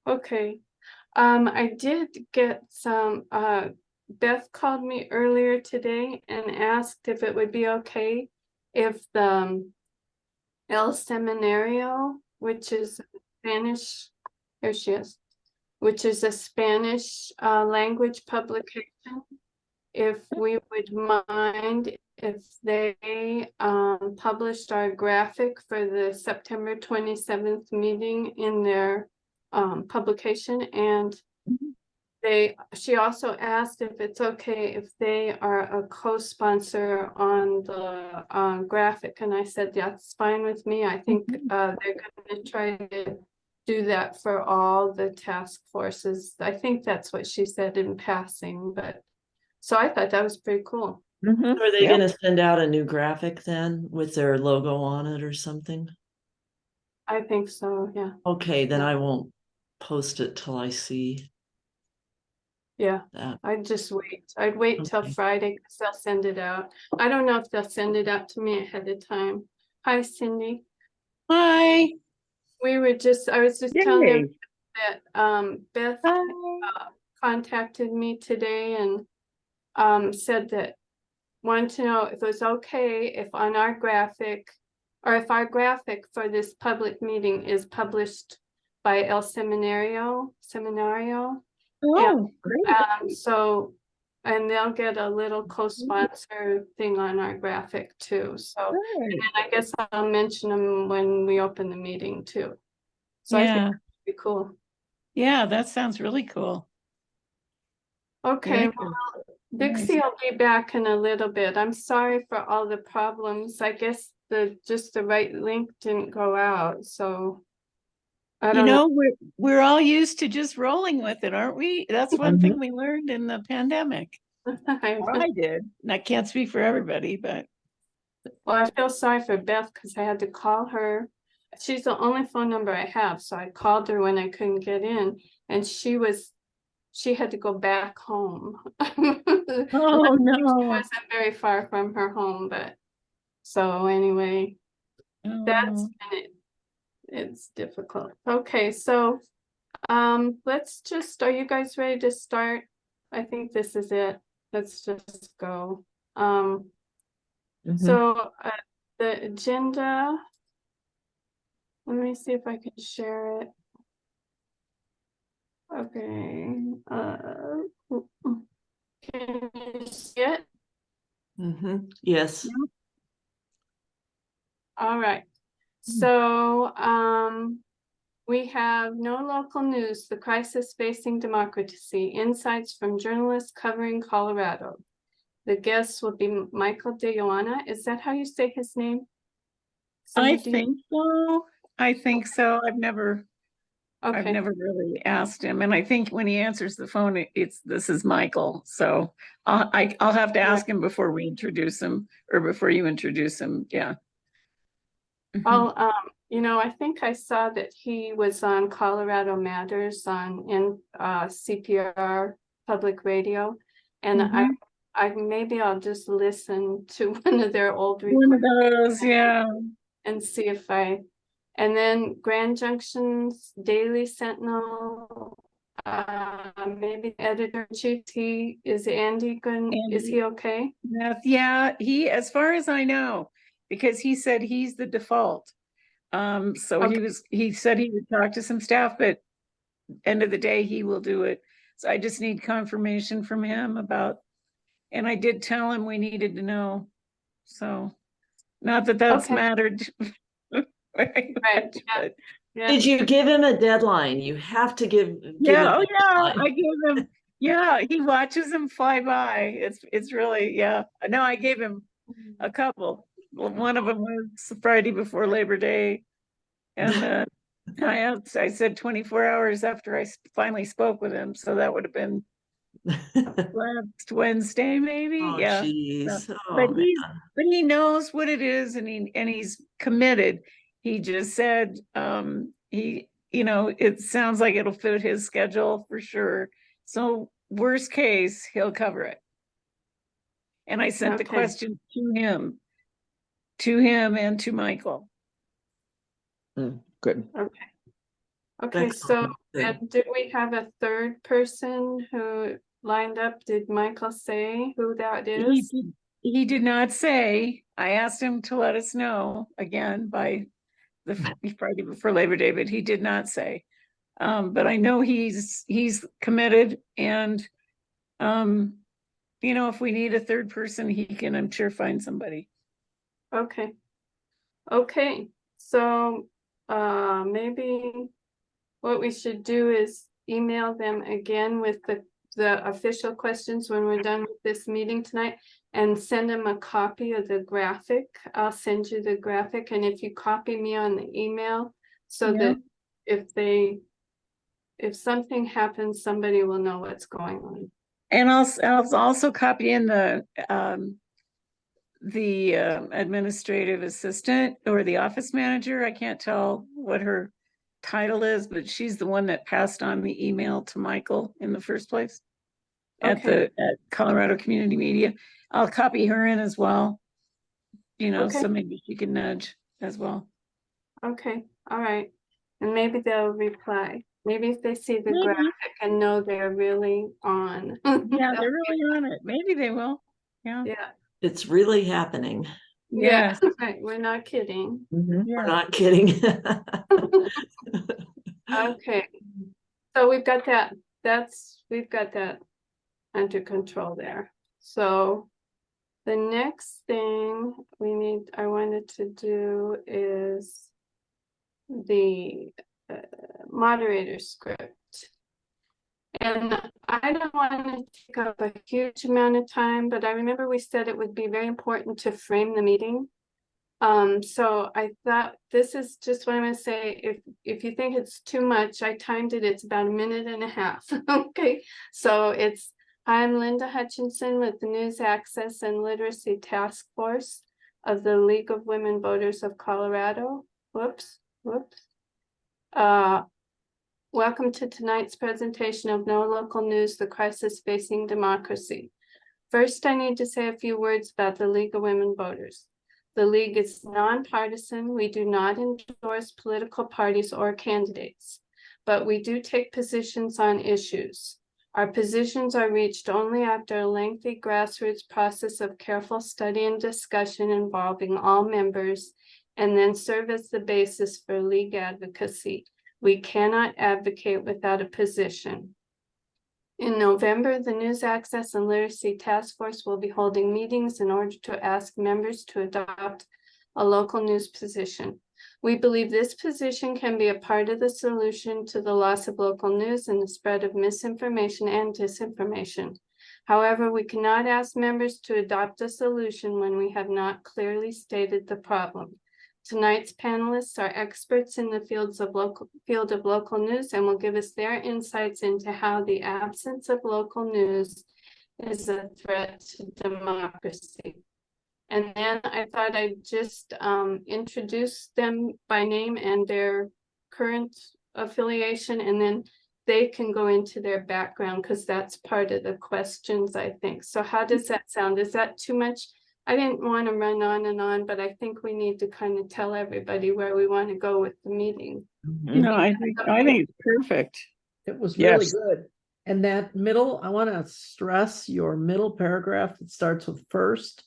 Okay. I did get some, Beth called me earlier today and asked if it would be okay if the El Seminario, which is Spanish, here she is, which is a Spanish language publication, if we would mind if they published our graphic for the September 27th meeting in their publication. And she also asked if it's okay if they are a co-sponsor on the graphic, and I said that's fine with me. I think they're going to try to do that for all the task forces. I think that's what she said in passing, but so I thought that was pretty cool. Are they going to send out a new graphic then with their logo on it or something? I think so, yeah. Okay, then I won't post it till I see Yeah, that. I'd just wait. I'd wait till Friday because they'll send it out. I don't know if they'll send it out to me ahead of time. Hi, Cindy. Hi. I was just telling them that Beth contacted me today and said that wanted to know if it was okay if on our graphic or if our graphic for this public meeting is published by El Seminario. Oh, great. So, and they'll get a little co-sponsor thing on our graphic too. So, and I guess I'll mention them when we open the meeting too. So I think that'd be cool. Yeah, that sounds really cool. Okay, well, Dixie will be back in a little bit. I'm sorry for all the problems. I guess just the right link didn't go out, so I don't know. We're all used to just rolling with it, aren't we? That's one thing we learned in the pandemic. I did. And I can't speak for everybody, but well, I feel sorry for Beth because I had to call her. She's the only phone number I have, so I called her when I couldn't get in, and she had to go back home. oh no. She wasn't very far from her home, but so anyway, that's it's difficult. Okay, so let's just, are you guys ready to start? I think this is it. Let's just go. So the agenda, let me see if I can share it. Okay. Can you see it? Yes. All right. So we have no local news, the crisis facing democracy, insights from journalists covering Colorado. The guests will be Michael de Ioana. Is that how you say his name? I think so. I've never really asked him, and I think when he answers the phone, this is Michael. So I'll have to ask him before we introduce him, or before you introduce him. Yeah. Well, I think I saw that he was on Colorado Matters in CPR public radio, and I maybe I'll just listen to one of their old recordings. One of those, yeah. And see if and then Grand Junction's Daily Sentinel, maybe editor-in-chief, is Andy good? Is he okay? Yeah, as far as I know, because he said he's the default. So he said he would talk to some staff, but end of the day, he will do it. So I just need confirmation from him and I did tell him we needed to know. So not that that's mattered. Right. Yeah. Did you give him a deadline? You have to give I gave him. Yeah, he watches them fly by. It's really, yeah. No, I gave him a couple. One of them was Friday before Labor Day, and I said 24 hours after I finally spoke with him, so that would have been last Wednesday, maybe. Geez. But he knows what it is, and he's committed. He just said it sounds like it'll fit his schedule for sure. So worst case, he'll cover it. And I sent the question to him and to Michael. Good. Okay. Okay, That's so, good. and did we have a third person who lined up? Did Michael say who that is? He did not say. I asked him to let us know again by the Friday before Labor Day, but he did not say. But I know he's committed, and if we need a third person, he can, I'm sure, find somebody. Okay. Okay, so, maybe what we should do is email them again with the official questions when we're done with this meeting tonight and send them a copy of the graphic. I'll send you the graphic, and if you copy me on the email so Yeah. that if something happens, somebody will know what's going on. And I'll also copy in the administrative assistant or the office manager. I can't tell what her title is, but she's the one that passed on the email to Michael in the first place at Okay. at Colorado Community Media. I'll copy her in as well, Okay. so maybe she can nudge as well. Okay, all right. And maybe they'll reply. Maybe if they see the Maybe. graphic and know they're really on. Yeah, they're really on it. Maybe they will. Yeah. Yeah, It's really happening. yeah, Yes. right, we're not kidding. We're Yeah. not kidding. Okay, so we've got that, we've got that under control there. So the next thing I wanted to do is the moderator script. And I don't want to take up a huge amount of time, but I remember we said it would be very important to frame the meeting. So I thought this is just what I'm gonna say. If you think it's too much, I timed it, it's about 1.5 minutes. Okay, so I'm Linda Hutchinson with the News Access and Literacy Task Force of the League of Women Voters of Colorado. Whoops. Welcome to tonight's presentation of No Local News, the Crisis Facing Democracy. First, I need to say a few words about the League of Women Voters. The League is nonpartisan. We do not endorse political parties or candidates, but we do take positions on issues. Our positions are reached only after a lengthy grassroots process of careful study and discussion involving all members, and then serve as the basis for League advocacy. We cannot advocate without a position. In November, the News Access and Literacy Task Force will be holding meetings in order to ask members to adopt a local news position. We believe this position can be a part of the solution to the loss of local news and the spread of misinformation and disinformation. However, we cannot ask members to adopt a solution when we have not clearly stated the problem. Tonight's panelists are experts in the field of local news and will give us their insights into how the absence of local news is a threat to democracy. And then I thought I'd just introduce them by name and their current affiliation, and then they can go into their background because that's part of the questions, I think. So how does that sound? Is that too much? I didn't want to run on and on, but I think we need to kind of tell everybody where we want to go with the meeting. No, I think it's perfect. It was really Yes. good. And that middle, I want to stress your middle paragraph that starts with first.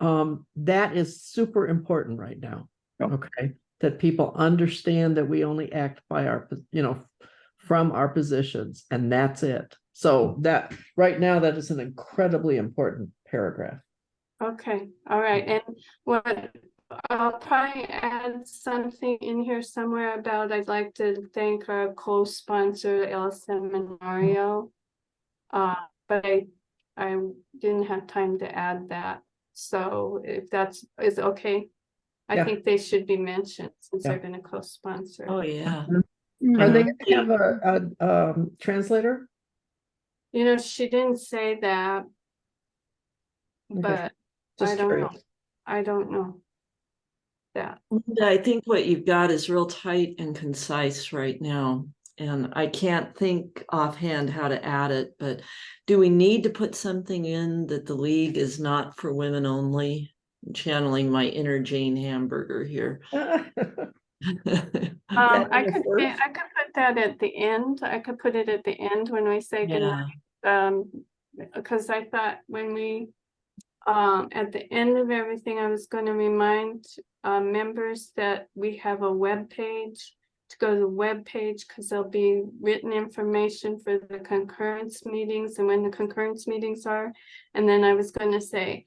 That is super important right now. Yep. Okay. That people understand that we only act by our, from our positions, and that's it. So that right now, that is an incredibly important paragraph. Okay, all right, and what I'll probably add something in here somewhere about I'd like to thank our co-sponsor El Seminario. But I didn't have time to add that. So if is okay, I Yeah. think they should be mentioned since Yeah. they're gonna co-sponsor. Oh, yeah. Are they Mhm. going to have a translator? She didn't say that, Okay. but Just I don't know. curious. I don't know that. I think what you've got is real tight and concise right now. And I can't think offhand how to add it, but do we need to put something in that the league is not for women only? I'm channeling my inner Jane Hamburger here. I could put that at the end. I could put it at the end when we say goodnight. Yeah, Because I thought when we, at the end of everything, I was gonna remind, members that we have a web page. To go to the web page, because there'll be written information for the concurrence meetings and when the concurrence meetings are. And then I was gonna say,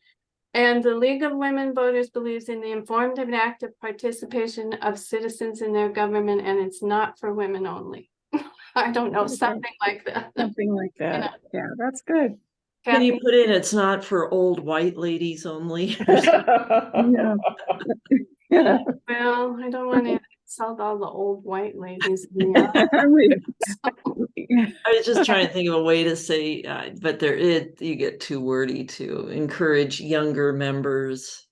and the League of Women Voters believes in the informed and active participation of citizens in their government, and it's not for women only. I don't know, Okay. something like that. Something like that. Yeah, that's good. can you Kathy? put in it's not for old white ladies only? Yeah. Yeah. Well, I don't want to insult all the old white ladies. in the I was just trying to think of a way to say, but you get too wordy to encourage younger members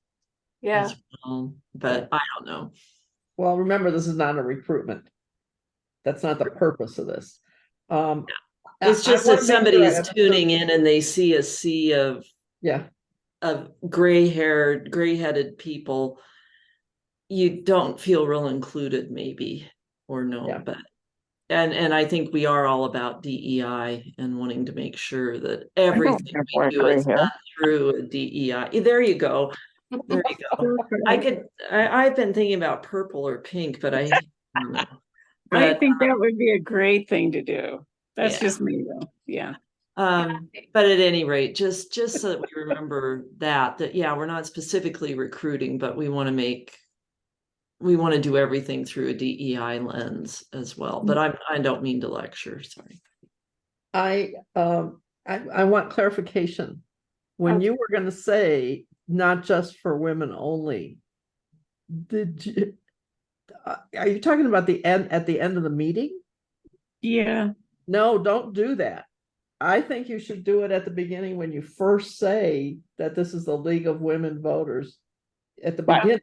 Yeah, as well, but I don't know. Well, remember, this is not a recruitment. That's not the purpose of this. It's I just wanna if make sure I somebody's understood- tuning in and they see a sea of Yeah, gray-headed people, you don't feel real included, maybe, or no, Yeah. but and I think we are all about DEI and wanting to make sure that everything we do is done through a DEI. There you go. There you go. I've been thinking about purple or pink, but I don't know. I But think that would be a great thing to do. That's Yeah. just me though. Yeah. but at any rate, just so that we remember that yeah, we're not specifically recruiting, but we want to do everything through a DEI lens as well. But I don't mean to lecture, sorry. I want clarification. When Okay. you were gonna say not just for women only, did you, are you talking about at the end of the meeting? Yeah. No, don't do that. I think you should do it at the beginning when you first say that this is the League of Women Voters at the Wow. beginning.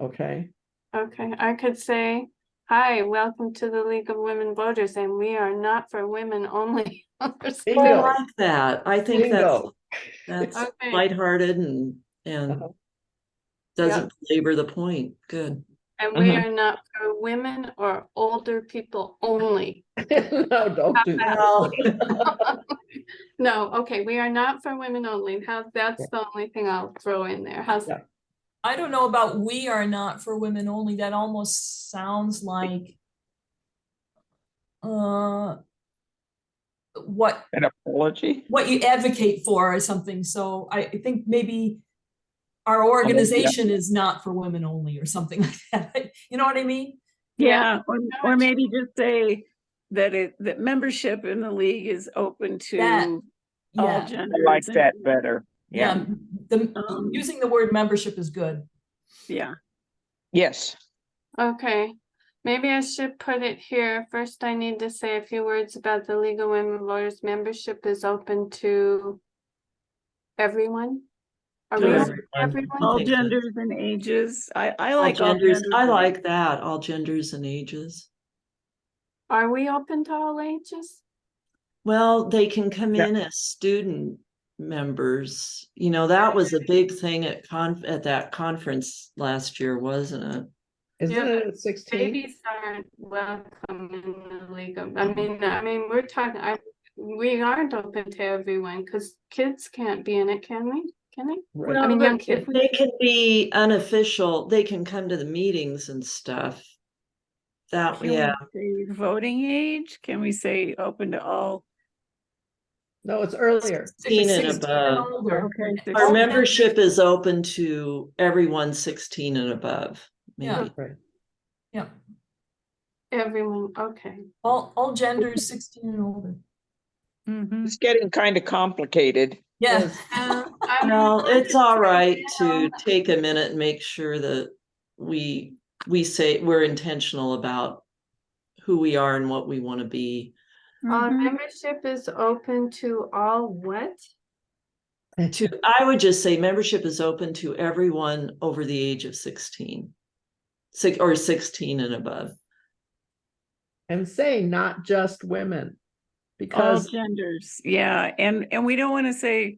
Okay, okay, I could say, hi, welcome to the League of Women Voters, and we are not for women only. I Bingo. like that. I think Bingo. that's Okay. lighthearted and Uh-huh. doesn't belabor the point. Good. And we are not for women or older people only. No, don't do that. Well, No, okay, we are not for women only. That's the only thing I'll throw in there. How's Yeah. I don't know about we are not for women only. That almost sounds like what An apology? what you advocate for or something. So I think maybe our organization is not for women only or something like that. You know what I mean? Yeah. Or maybe just say that membership in the league is open to That, all yeah, genders. I like and- that better. yeah. Using the word membership is good. Yeah. Yes. Okay, maybe I should put it here. First, I need to say a few words about the League of Women Voters. Membership is open to everyone. Are we To open to everyone. everyone? All think so. genders and ages. I all like all genders. genders. I and like that. All genders and ages. Are we open to all ages? Well, they can come Yeah. in as student members. You know, that was a big thing at that conference last year, wasn't it? Isn't Yeah, it at 16? Babies aren't welcome in the League of, I mean, we're talking, we aren't open to everyone, because kids can't be in it, can we? Can they? Right. I mean, Well, young kids. they can be unofficial. They can come to the meetings and stuff. That Can yeah. we say voting age? Can we say open to all? No, it's earlier. 16 and 16 above. older. Okay. Our All membership is open to everyone 16 and above. Yeah. Maybe. Right. Yeah. Everyone, okay. All genders 16 and older. Mhm. It's getting kind of complicated. Yeah. Yes. Well, it's all right to take a minute and make sure that we say we're intentional about who we are and what we want to be. Mhm. Membership is open to all what? I would just say membership is open to everyone over the age of 16. Or 16 and above. And say not just women. All Because genders. Yeah. And we don't want to say,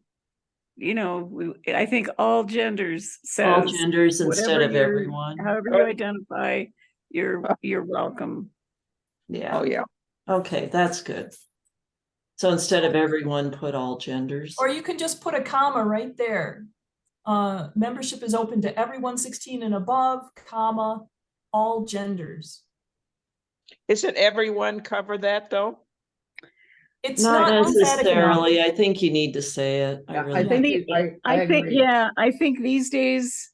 I think all genders All says genders instead whatever of everyone. however you identify, you're welcome. Yeah, Oh, yeah. okay, that's good. So instead of everyone, put all genders. Or you can just put a comma right there. Membership is open to everyone 16 and above, comma, all genders. Isn't everyone cover that though? It's Not not emphatic enough. necessarily. I think you need to say it. I Yeah, really I think, think- I I think, agree. yeah, I think these days,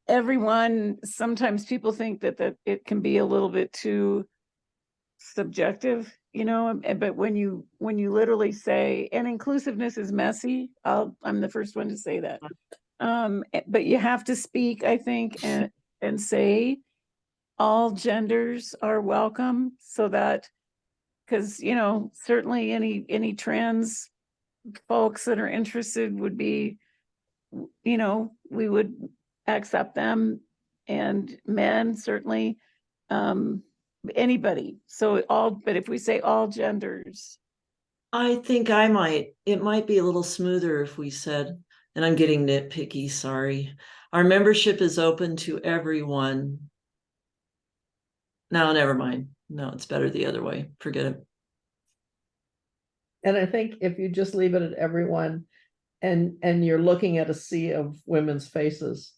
everyone, sometimes people think that it can be a little bit too subjective, you know, but when you literally say, and inclusiveness is messy, I'm the first one to say that. But you have to speak, I think, and say all genders are welcome, so that, because, you know, certainly any trans folks that are interested would be, you know, we would accept them, and men certainly, anybody. So all, but if we say all genders, I think it might be a little smoother if we said, and I'm getting nitpicky, sorry. Our membership is open to everyone. No, never mind. No, it's better the other way. Forget it. And I think if you just leave it at everyone, and you're looking at a sea of women's faces,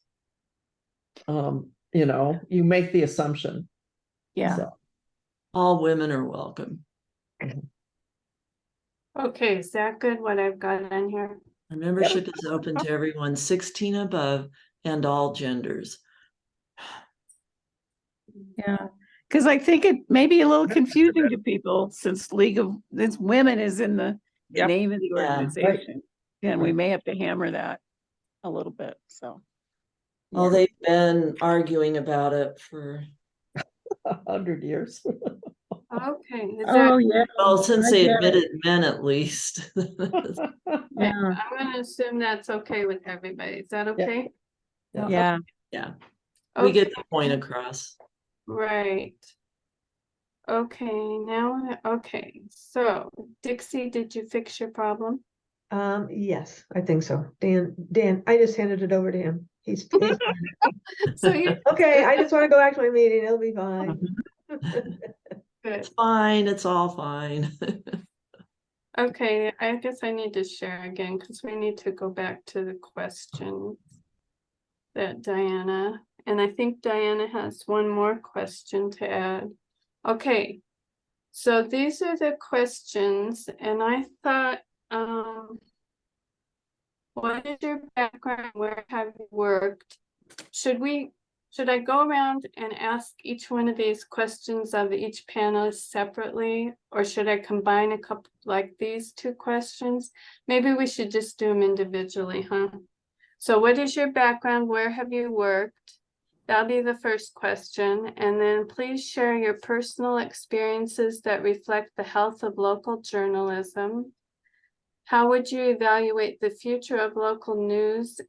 you know, you make the assumption. yeah. So, All women are welcome. Okay, is that good, what I've got on here? Our membership is open to everyone 16 above and all genders. Yeah, because I think it may be a little confusing to people, since this women is in the Yep. name of the Yeah, right. organization. And we may have to hammer that a little bit, so. Oh, they've been arguing about it for, 100 years. Okay, is Oh, that, yeah. well, since I they get it. admitted men at least. Yeah, I'm gonna assume that's okay with everybody, is that okay? yeah. Yeah, we get Okay, the point across. right. Okay, now, okay, so Dixie, did you fix your problem? Yes, I think so. Dan, I just handed it over to him. He's So you, okay. I just want to go back to my meeting. It'll be fine. good. It's fine, it's all fine. Okay, I guess I need to share again, because we need to go back to the questions that Diana, and I think Diana has one more question to add. Okay, so these are the questions, and I thought, what is your background? Where have you worked? Should I go around and ask each one of these questions of each panelist separately? Or should I combine a couple, like these two questions? Maybe we should just do them individually, huh? So what is your background? Where have you worked? That'll be the first question. And then please share your personal experiences that reflect the health of local journalism. How would you evaluate the future of local news,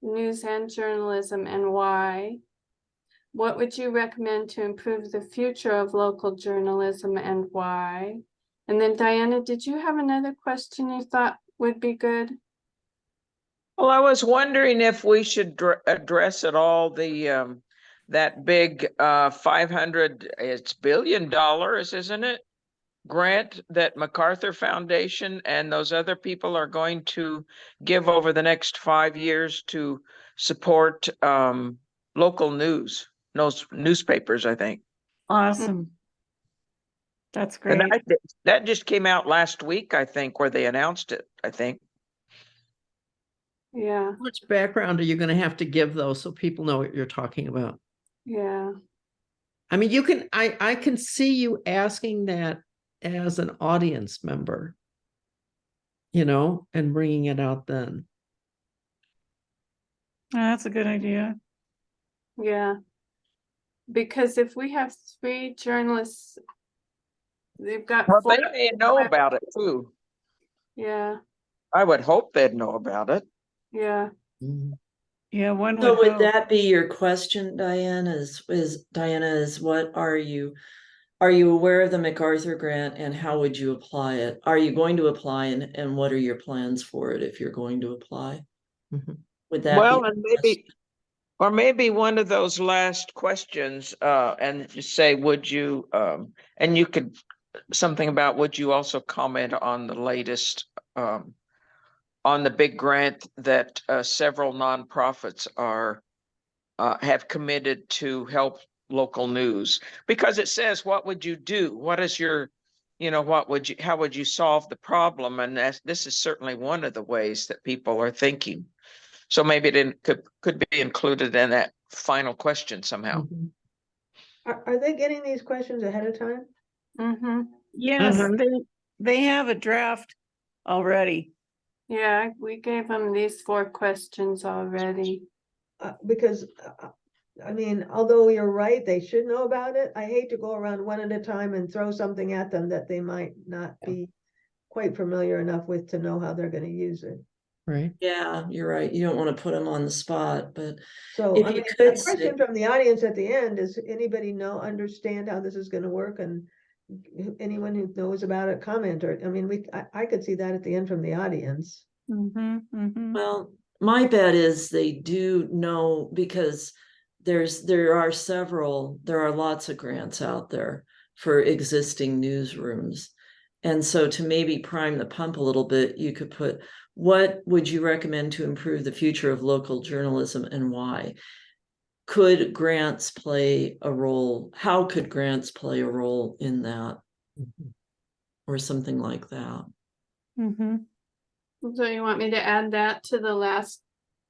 news and journalism, and why? What would you recommend to improve the future of local journalism and why? And then Diana, did you have another question you thought would be good? Well, I was wondering if we should address at all the that big 500, it's $1 billion, isn't it? Grant that MacArthur Foundation and those other people are going to give over the next 5 years to support local newspapers, I think. Awesome. That's And great. that just came out last week, I think, where they announced it, I think. Yeah, How much background are you going to have to give, though, so people know what you're talking about? yeah, I mean, I can see you asking that as an audience member, you know, and bringing it out then. That's a good idea. yeah. Because if we have 3 journalists, they've got Well, 4. they may know about it too. Yeah, I would hope they'd know about it. yeah. Yeah, one So would would hope. that be your question, Diane? Is what are you aware of the MacArthur grant and how would you apply it? Are you going to apply and what are your plans for it if you're going to apply? Mhm. Would that Well, be? and maybe Or maybe one of those last questions, and just say, would you, and you could, something about, would you also comment on the latest, on the big grant that, several nonprofits are, have committed to help local news? Because it says, what would you do? What is your, what would you, how would you solve the problem? And this is certainly one of the ways that people are thinking. So maybe it could be included in that final question somehow. Mhm. Are they getting these questions ahead of time? Mm-hmm. Yes, Mhm. they have a draft already. Yeah, we gave them these 4 questions already. Because, I mean, although you're right, they should know about it. I hate to go around one at a time and throw something at them that they might not be quite familiar enough with to know how they're gonna use it. Right. Yeah, you're right. You don't want to put them on the spot, but So, if I you mean, could a say, question from the audience at the end, does anybody understand how this is gonna work? And anyone who knows about it, comment, or, I mean, I could see that at the end from the audience. Mm-hmm, mm-hmm. well, my bet is they do know, because there are lots of grants out there for existing newsrooms. And so to maybe prime the pump a little bit, you could put, what would you recommend to improve the future of local journalism and why? Could grants play a role? How could grants play a role in that? Or something like that. Mm-hmm. So you want me to add that to the last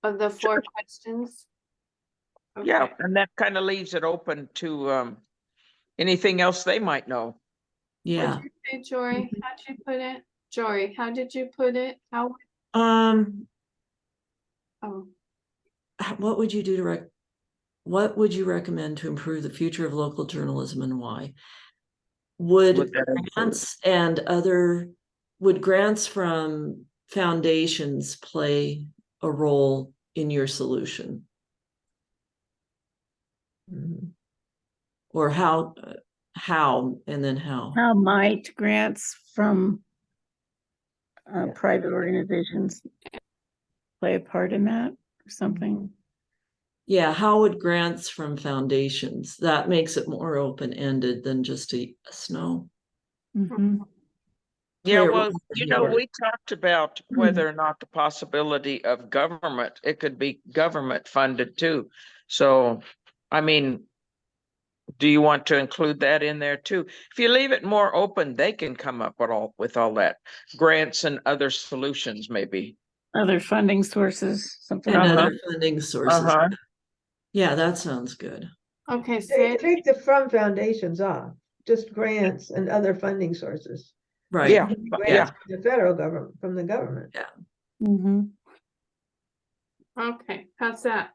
of the 4 questions? Yeah, Okay. and that kind of leaves it open to, anything else they might know. Yeah. What'd you say, Jory? How'd you put it? Jory, how did you put it? How, Um, oh, what would you do to what would you recommend to improve the future of local journalism and why? Would grants and would grants from foundations play a role in your solution? Mhm. Or how, and then how? How might grants from private organizations play a part in that or something? Yeah, how would grants from foundations? That makes it more open-ended than just a yes, no. Mm-hmm. Yeah, Play a well, role here. we talked about whether or not the possibility of government, it could be government funded too. So, I mean, do you want to include that in there too? If you leave it more open, they can come up with all that grants and other solutions, maybe. Other funding sources, something. And Uh-huh. other funding sources. Uh-huh. Yeah, that sounds good. okay, say, Take the from foundations off, just grants and other funding sources. Right. Yeah, Grants from the federal government, from the government. Mm-hmm. okay, how's that?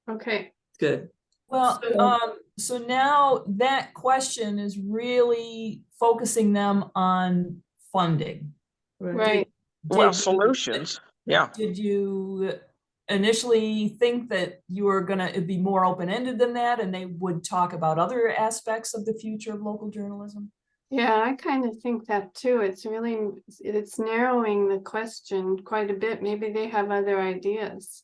Okay, Good. Well, So- so now that question is really focusing them on funding. right, well, Did you- solutions. Yeah. Did you initially think that you were gonna, it'd be more open-ended than that, and they would talk about other aspects of the future of local journalism? yeah, I kind of think that too. It's really, it's narrowing the question quite a bit. Maybe they have other ideas.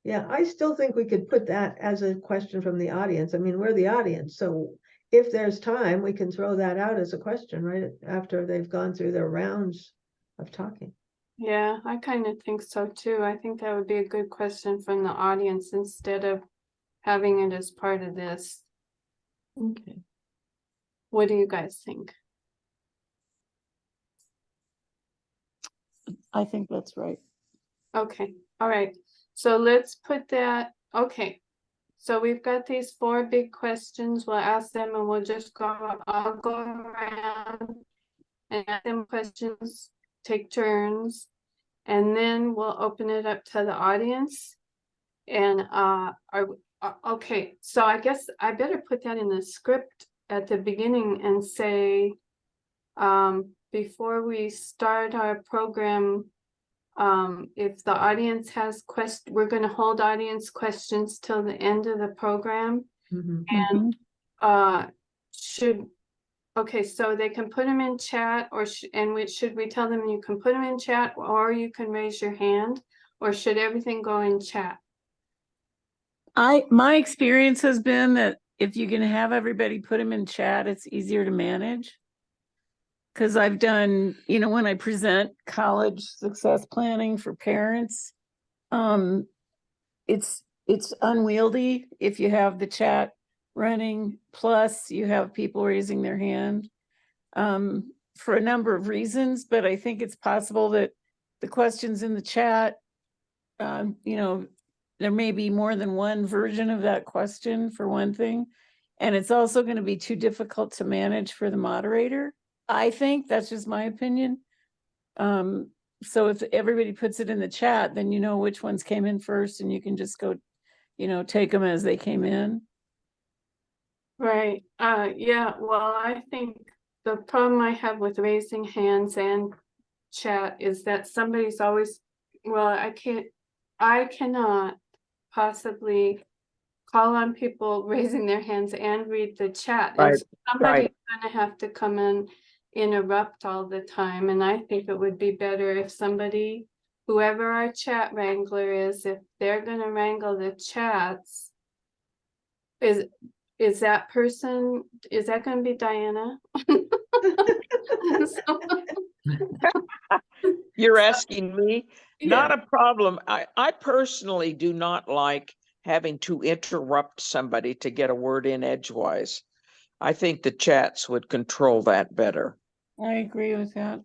Yeah, I still think we could put that as a question from the audience. I mean, we're the audience, so if there's time, we can throw that out as a question right after they've gone through their rounds of talking. Yeah, I kind of think so too. I think that would be a good question from the audience instead of having it as part of this. Okay. What do you guys think? I think that's right. Okay, all right. So let's put that, okay. So we've got these 4 big questions. We'll ask them and we'll just I'll go around and ask them questions, take turns, and then we'll open it up to the audience. And okay, so I guess I better put that in the script at the beginning and say, before we start our program, if the audience has we're going to hold audience questions till the end of the program. Mhm. And okay, so they can put them in chat, or should we tell them you can put them in chat, or you can raise your hand, or should everything go in chat? My experience has been that if you can have everybody put them in chat, it's easier to manage. Because I've done, when I present college success planning for parents, it's unwieldy if you have the chat running, plus you have people raising their hand, for a number of reasons, but I think it's possible that the questions in the chat, there may be more than one version of that question, for one thing. And it's also going to be too difficult to manage for the moderator. I think that's just my opinion. So if everybody puts it in the chat, then you know which ones came in first and you can just go, take them as they came in. Right, yeah, well, I think the problem I have with raising hands and chat is that somebody's always, well, I cannot possibly call on people raising their hands and read the chat. And Right, so somebody's gonna have to come in, interrupt all the time, and I think it would be better if somebody, whoever our chat wrangler is, if they're gonna wrangle the chats, is that person, is that gonna be Diana? So- You're asking me? Not Yeah, a problem. I personally do not like having to interrupt somebody to get a word in edgewise. I think the chats would control that better. I agree with that.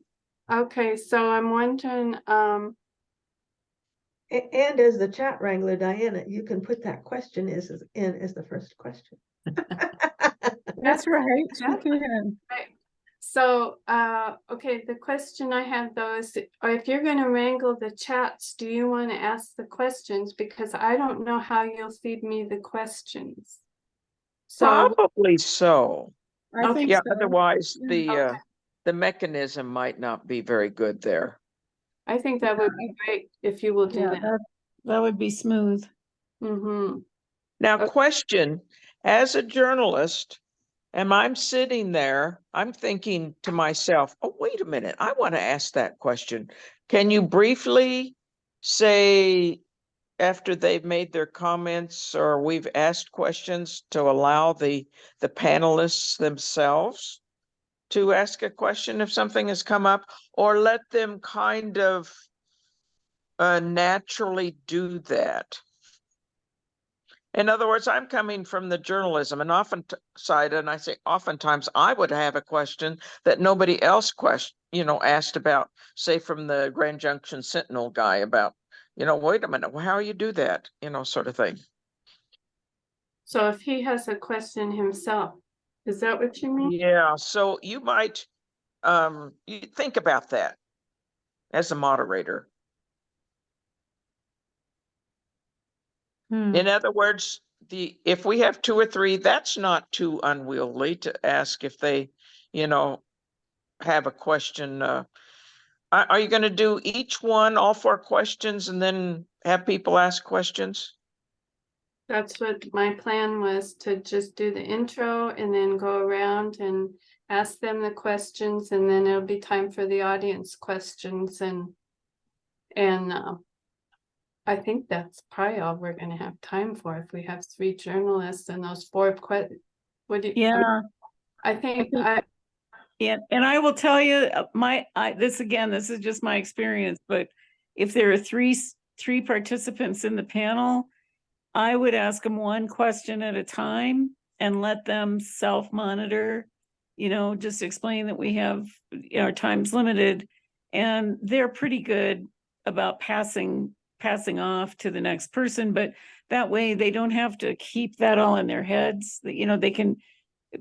okay, so I'm wondering, And as the chat wrangler, Diana, you can put that question in as the first question. That's right. Yeah. You can. right. So, okay, the question I have though is, if you're gonna wrangle the chats, do you wanna ask the questions? Because I don't know how you'll feed me the questions. So, Probably so. I think Yeah, so. otherwise Yeah. the mechanism might not be very good there. I think that would be great if you will do Yeah, that. that would be smooth. Mm-hmm. Now, Okay. question, as a journalist, and I'm sitting there, I'm thinking to myself, oh, wait a minute, I want to ask that question. Can you briefly say, after they've made their comments or we've asked questions, to allow the panelists themselves to ask a question if something has come up, or let them kind of naturally do that? In other words, I'm coming from the journalism and often side, and I say oftentimes I would have a question that nobody else asked about, say from the Grand Junction Sentinel guy about, wait a minute, well, how you do that, sort of thing. So if he has a question himself, is that what you mean? Yeah, so you might you think about that as a moderator. In other words, if we have two or three, that's not too unwieldy to ask if they, have a question. Are you going to do each one, all four questions, and then have people ask questions? That's what my plan was, to just do the intro and then go around and ask them the questions, and then it'll be time for the audience questions, and I think that's probably all we're gonna have time for if we have 3 journalists and those 4 what do you? Yeah. I think Yeah, and I will tell you, this is just my experience, but if there are three participants in the panel, I would ask them one question at a time and let them self-monitor, just explain that we have, our time's limited, and they're pretty good about passing off to the next person, but that way they don't have to keep that all in their heads, that, they can.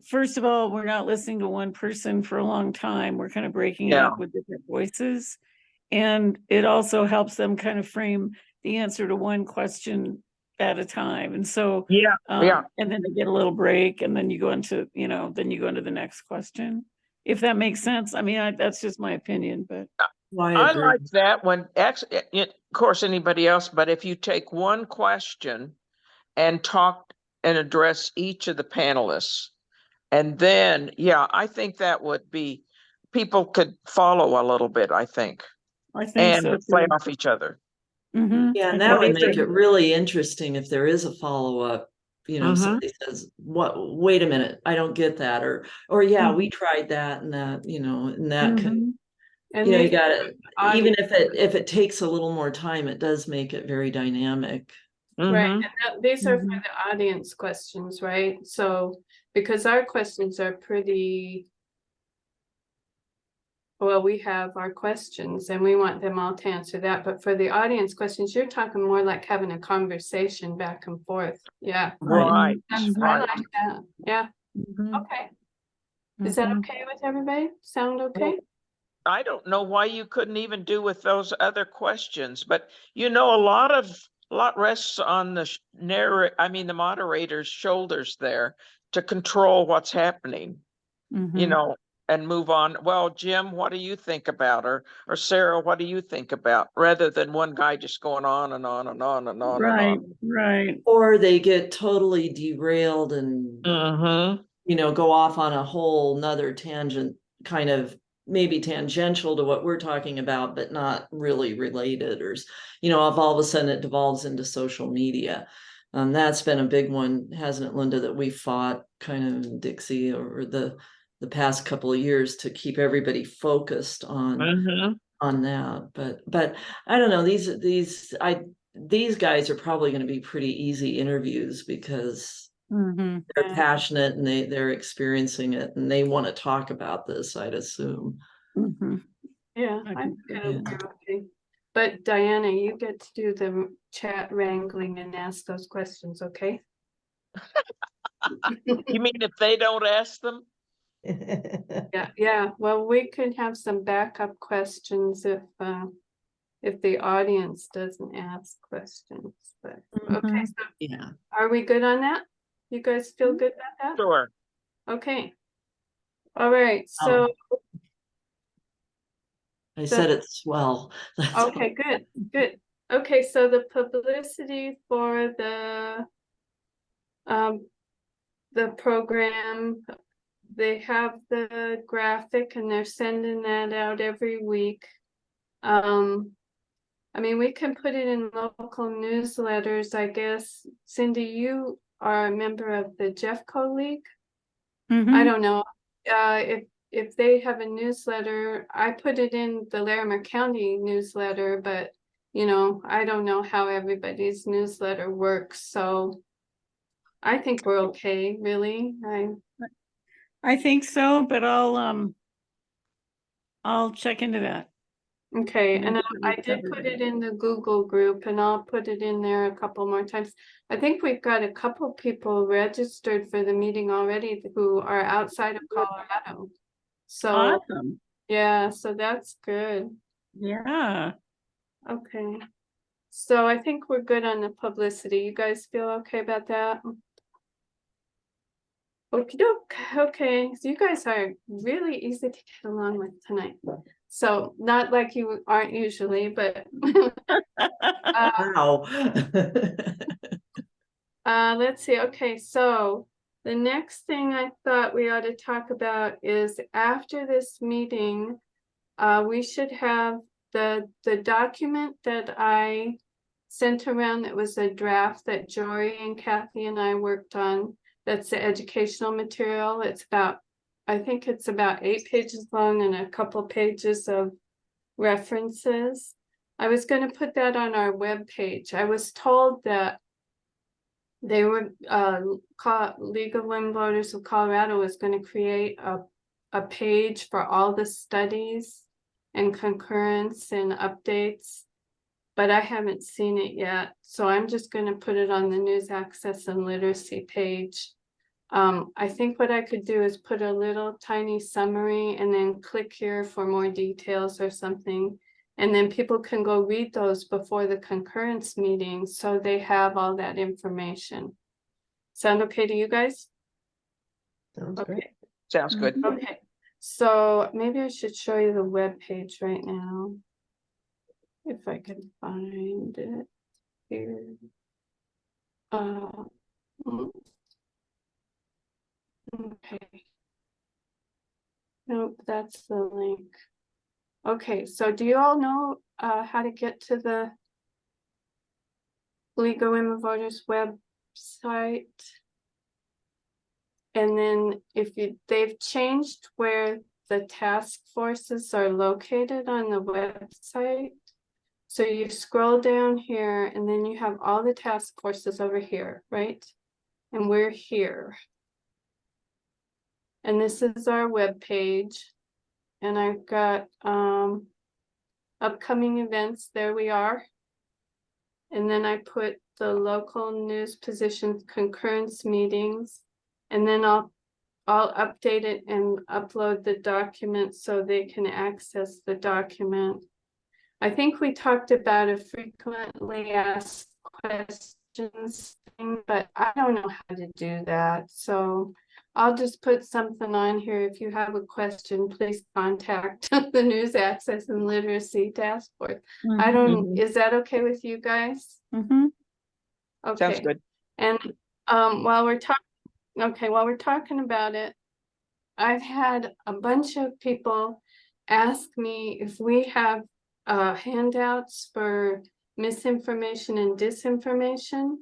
First of all, we're not listening to one person for a long time. We're kind of breaking it Yeah. up with different voices. And it also helps them kind of frame the answer to one question at a time. And so, Yeah. and then they get a little break, and then you go into, the next question. If that makes sense. I mean, that's just my opinion, but. I like that one. Of course, anybody else, but if you take one question and talk and address each of the panelists, and then, yeah, I think that would be, people could follow a little bit, I think, I think and so play too. off each other. Mhm. Yeah, and And that what do would you make think? it really interesting if there is a follow-up. You know, if Mhm. somebody says, "What? Wait a minute, I don't get that," or yeah, we tried that and that. You know, and that can, Mhm. And you know, you these got are to, even audience, if it takes a little more time, it does make it very dynamic. right, Mhm. and these are for Mhm. the audience questions, right? So, because our questions are pretty, well, we have our questions and we want them all to answer that, but for the audience questions, you're talking more like having a conversation back and forth. Yeah, Right, I right. like that. Yeah, Mhm. okay. Is that Mhm. okay with everybody? Sound okay? I don't know why you couldn't even do with those other questions, but you know, a lot rests on the the moderator's shoulders there to control what's happening, you Mhm. know, and move on. Well, Jim, what do you think about, or Sarah, what do you think about, rather than one guy just going on and on and on and on and Right, on. right. Or they get totally derailed and, Mm-hmm. you know, go off on a whole nother tangent, kind of maybe tangential to what we're talking about, but not really related, or, you know, if all of a sudden it devolves into social media. That's been a big one, hasn't it, Linda, that we fought kind of in Dixie over the past couple of years to keep everybody focused Mm-hmm. on that. But I don't know, these guys are probably going to be pretty easy interviews because Mhm. they're Yeah. passionate and they're experiencing it and they want to talk about this, I'd assume. Mhm. Yeah, I I think think so. it'll be okay. But Diana, you get to do the chat wrangling and ask those questions, okay? You mean if they don't ask them? Yeah, well, we could have some backup questions if the audience doesn't ask questions, but okay, Mhm. so Yeah, are we good on that? You guys feel good about Sure. that? Okay. All right, oh, so I the, said it's swell. That's all. okay, good. Okay, so the publicity for um the program, they have the graphic and they're sending that out every week. I mean, we can put it in local newsletters, I guess. Cindy, you are a member of the Jeffco League. I Mhm. don't know. If they have a newsletter, I put it in the Larimer County newsletter, but you know, I don't know how everybody's newsletter works, so I think we're okay, really. I think so, but I'll check into that. Okay, Make and sure we I did cover put that. it in the Google group and I'll put it in there a couple more times. I think we've got a couple people registered for the meeting already who are outside of Colorado. So, Awesome. yeah, so that's good. Yeah. Okay. So I think we're good on the publicity. You guys feel okay about that? Okie doke. Okay, so you guys are really easy to get along with tonight. So not like you aren't usually, but Wow. let's see. Okay, so the next thing I thought we ought to talk about is after this meeting, we should have the document that I sent around that was a draft that Jory and Kathy and I worked on. That's the educational material. It's about, I think it's about 8 pages long and a couple pages of references. I was going to put that on our webpage. I was told that they were League of Women Voters of Colorado was going to create a page for all the studies and concurrence and updates, but I haven't seen it yet. So I'm just going to put it on the news access and literacy page. I think what I could do is put a little tiny summary and then click here for more details or something. And then people can go read those before the concurrence meeting, so they have all that information. Sound okay to you guys? Sounds great. Okay, Sounds good. Mhm. okay. So maybe I should show you the web page right now. If I can find it here. Mm, okay. Nope, that's the link. Okay, so do you all know how to get to the League of Women Voters website. And then they've changed where the task forces are located on the website. So you scroll down here and then you have all the task forces over here, right? And we're here. And this is our web page. And I've got upcoming events, there we are. And then I put the local news positions concurrence meetings. And then I'll update it and upload the document so they can access the document. I think we talked about a frequently asked questions thing, but I don't know how to do that. So I'll just put something on here. If you have a question, please contact the News Access and Literacy Task Force. I don't, is that okay with you guys? Mm-hmm. Okay. Sounds good. And while we're talking about it, I've had a bunch of people ask me if we have handouts for misinformation and disinformation.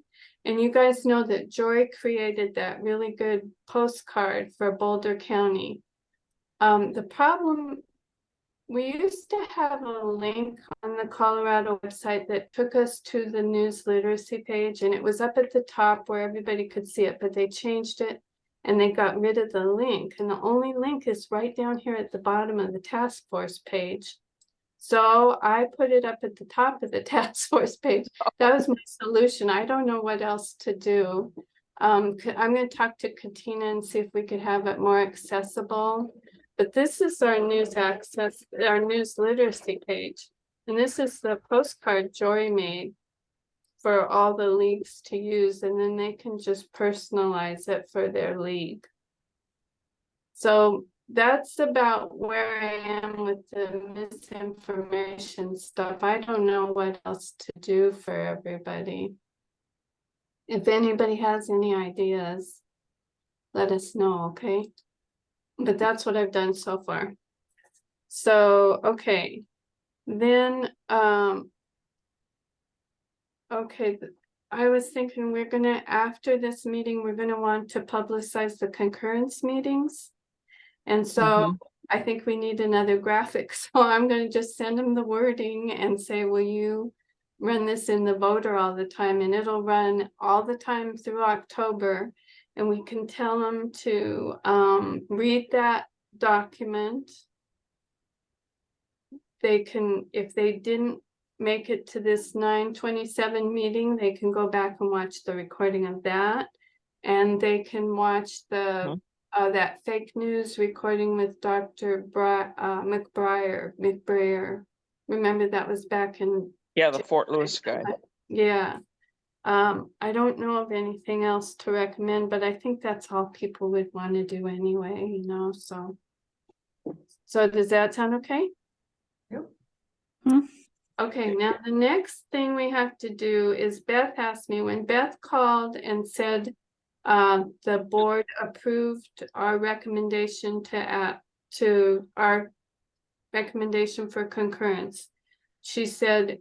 And you guys know that Joy created that really good postcard for Boulder County. The problem, we used to have a link on the Colorado website that took us to the news literacy page, and it was up at the top where everybody could see it, but they changed it and they got rid of the link. And the only link is right down here at the bottom of the task force page. So I put it up at the top of the task force page. That was my solution. I don't know what else to do. I'm going to talk to Katina and see if we could have it more accessible. But this is our news access, our news literacy page. And this is the postcard Joy made for all the leagues to use. And then they can just personalize it for their league. So that's about where I am with the misinformation stuff. I don't know what else to do for everybody. If anybody has any ideas, let us know, okay? But that's what I've done so far. So, okay. Then, okay, I was thinking we're gonna, after this meeting, we're gonna want to publicize the concurrence meetings. And so I think we need another graphic. So I'm going to just send them the wording and say, will you run this in the voter all the time? And it'll run all the time through October. And we can tell them to read that document. They can, if they didn't make it to this 9/27 meeting, they can go back and watch the recording of that. And they can watch the that fake news recording with Dr. McBrayer. Remember that was back in. Yeah, the Fort Lewis guy. Yeah. I don't know of anything else to recommend, but I think that's all people would want to do anyway, you know, so. So does that sound okay? Yep. Okay, now the next thing we have to do is Beth asked me, when Beth called and said the board approved our recommendation to our recommendation for concurrence. She said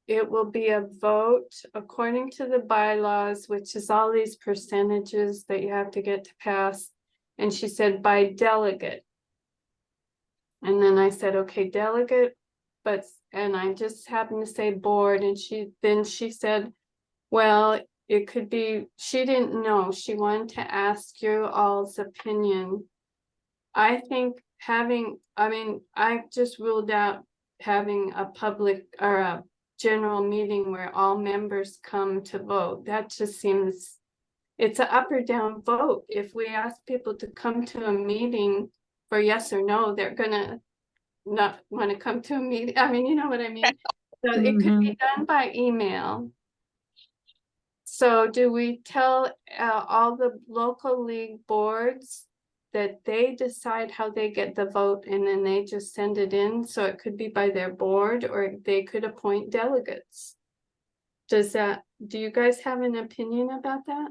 it will be a vote according to the bylaws, which is all these percentages that you have to get to pass. And she said by delegate. And then I said, okay, delegate, and I just happened to say board. And she said, well, it could be, she didn't know. She wanted to ask you all's opinion. I think I just ruled out having a public or a general meeting where all members come to vote. That just seems, it's an up or down vote. If we ask people to come to a meeting for yes or no, they're gonna not want to come to a meeting. I mean, you know what I mean? So it could be done by email. So do we tell all the local league boards that they decide how they get the vote and then they just send it in? So it could be by their board or they could appoint delegates. Do you guys have an opinion about that?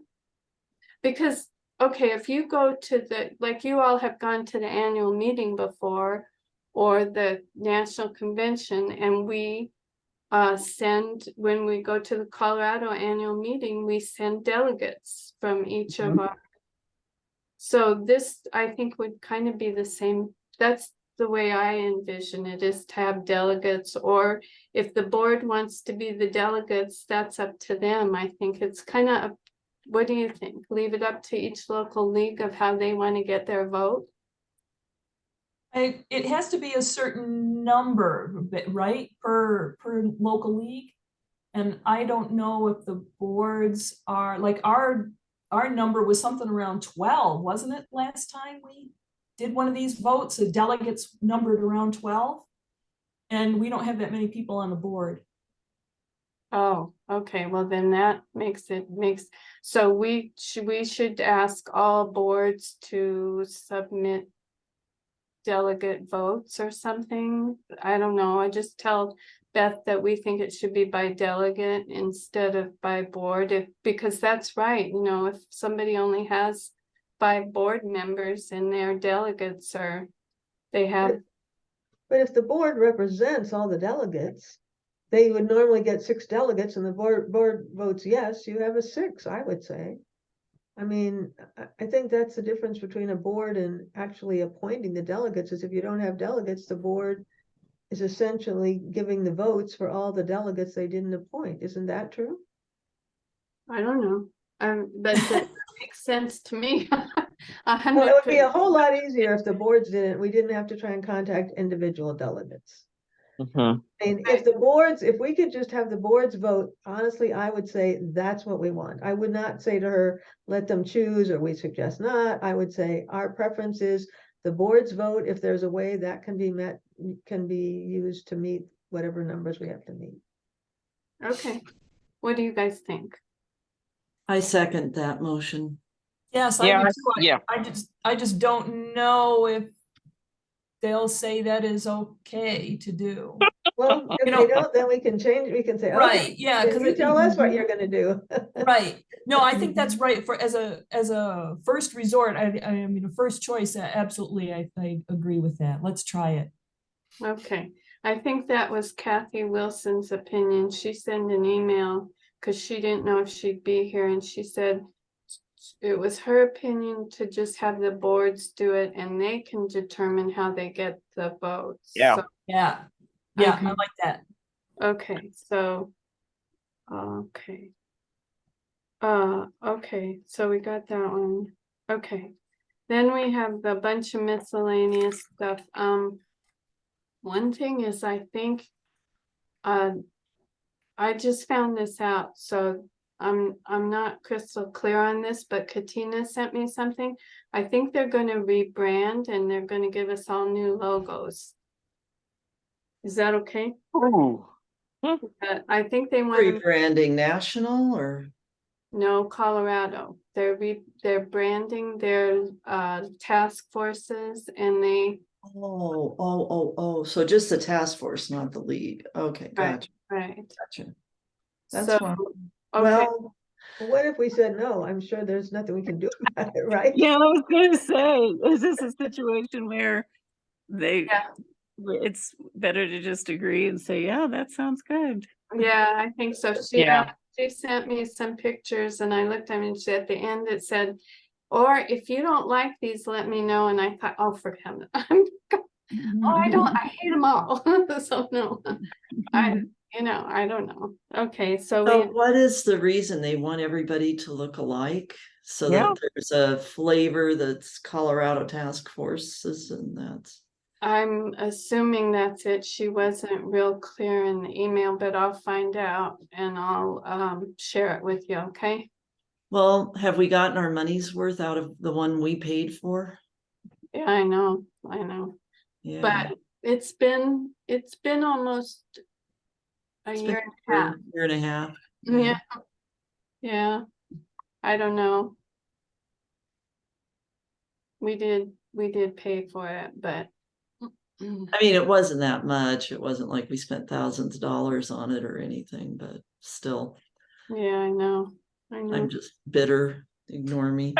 Because, okay, if you go to like you all have gone to the annual meeting before or the national convention, and we send, when we go to the Colorado annual meeting, we send delegates from each of our. So this, I think, would kind of be the same. That's the way I envision it, is to have delegates, or if the board wants to be the delegates, that's up to them. I think it's kind of, what do you think? Leave it up to each local league of how they want to get their vote? It has to be a certain number, right, per local league. And I don't know if the boards are, like, our number was something around 12, wasn't it, last time we did one of these votes? The delegates numbered around 12. And we don't have that many people on the board. Oh, okay, well then that so we should ask all boards to submit delegate votes or something. I don't know. I just tell Beth that we think it should be by delegate instead of by board, because that's right. You know, if somebody only has 5 board members and their delegates they have. But if the board represents all the delegates, they would normally get 6 delegates and the board votes yes, you have a 6, I would say. I mean, I think that's the difference between a board and actually appointing the delegates, is if you don't have delegates, the board is essentially giving the votes for all the delegates they didn't appoint. Isn't that true? I don't know. But that makes sense to me. Well, it would be a whole lot easier if the boards didn't, we didn't have to try and contact individual delegates. And if we could just have the boards vote, honestly, I would say that's what we want. I would not say to her, let them choose, or we suggest not. I would say our preference is the boards vote. If there's a way that can be used to meet whatever numbers we have to meet. Okay. What do you guys think? I second that motion. Yes, Yeah, I do too. yeah. I just don't know if they'll say that is okay to do. Well, if they don't, then we can change. We can say, okay, Right, yeah, then you tell us what you're gonna do. right. No, I think that's right. For as a first resort, I mean, a first choice, absolutely, I agree with that. Let's try it. Okay, I think that was Kathy Wilson's opinion. She sent an email because she didn't know if she'd be here, and she said it was her opinion to just have the boards do it and they can determine how they get the votes. Yeah. So, Yeah, yeah, Okay. I like that. okay, so okay. Okay, so we got that one. Okay. Then we have the bunch of miscellaneous stuff. One thing is, I think I just found this out, so I'm not crystal clear on this, but Katina sent me something. I think they're going to rebrand and they're going to give us all new logos. Is that okay? Ooh. I think they want to, Rebranding national or? no, Colorado. They're branding their task forces, and they So just the task force, not the league. Okay, gotcha. right. Gotcha. That's So fine. okay. Well, What if we said no? I'm sure there's nothing we can do about it, right? Yeah, I was gonna say, is this a situation where Yeah. it's better to just agree and say, yeah, that sounds good. Yeah, I think so. Yeah. She sent me some pictures and I looked at them, and she, at the end it said, or if you don't like these, let me know. And I thought, oh, for heaven, I hate them all. So no, I don't know. Okay, so what is the reason they want everybody to look alike? So Yeah. that there's a flavor that's Colorado task forces, and that's. I'm assuming that's it. She wasn't real clear in the email, but I'll find out and I'll share it with you, okay? Well, have we gotten our money's worth out of the one we paid for? Yeah, I know. Yeah. But it's been almost a It's year been and a half. year and a half. Yeah. Yeah. I don't know. We did pay for it, but I mean, it wasn't that much. It wasn't like we spent thousands of dollars on it or anything, but still, yeah, I know. I'm just bitter. Ignore me.